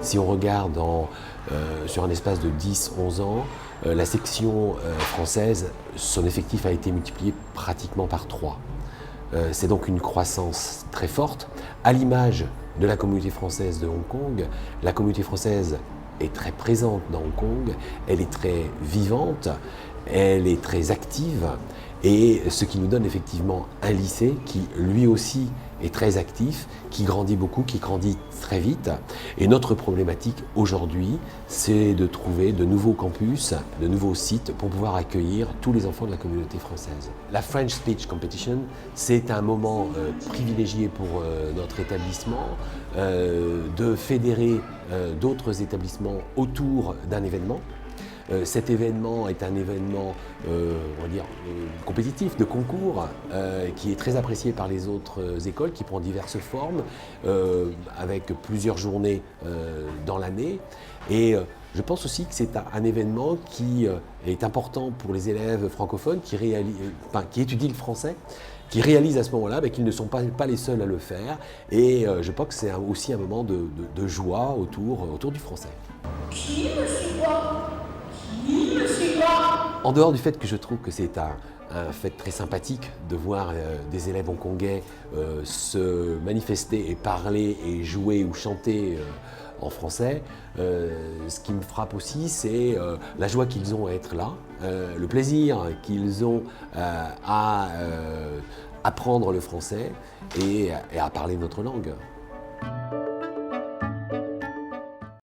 Si on regarde sur un espace de 10-11 ans, la section française, son effectif a été multiplié pratiquement par 3. C'est donc une croissance très forte. À l'image de la communauté française de Hong Kong, la communauté française est très présente dans Hong Kong, elle est très vivante, elle est très active, et ce qui nous donne effectivement un lycée qui lui aussi est très actif, qui grandit beaucoup, qui grandit très vite. Et notre problématique aujourd'hui, c'est de trouver de nouveaux campus, de nouveaux sites pour pouvoir accueillir tous les enfants de la communauté française. La French Speech Competition, c'est un moment privilégié pour notre établissement de fédérer d'autres établissements autour d'un événement. Cet événement est un événement, on va dire, compétitif, de concours, qui est très apprécié par les autres écoles, qui prend diverses formes, avec plusieurs journées dans l'année. Et je pense aussi que c'est un événement qui est important pour les élèves francophones qui étudient le français, qui réalisent à ce moment-là qu'ils ne sont pas les seuls à le faire. Et je pense que c'est aussi un moment de joie autour du français. Qui me suit pas? En dehors du fait que je trouve que c'est un fait très sympathique de voir des élèves hongkongais se manifester et parler et jouer ou chanter en français, ce qui me frappe aussi, c'est la joie qu'ils ont à être là, le plaisir qu'ils ont à apprendre le français et à parler notre langue.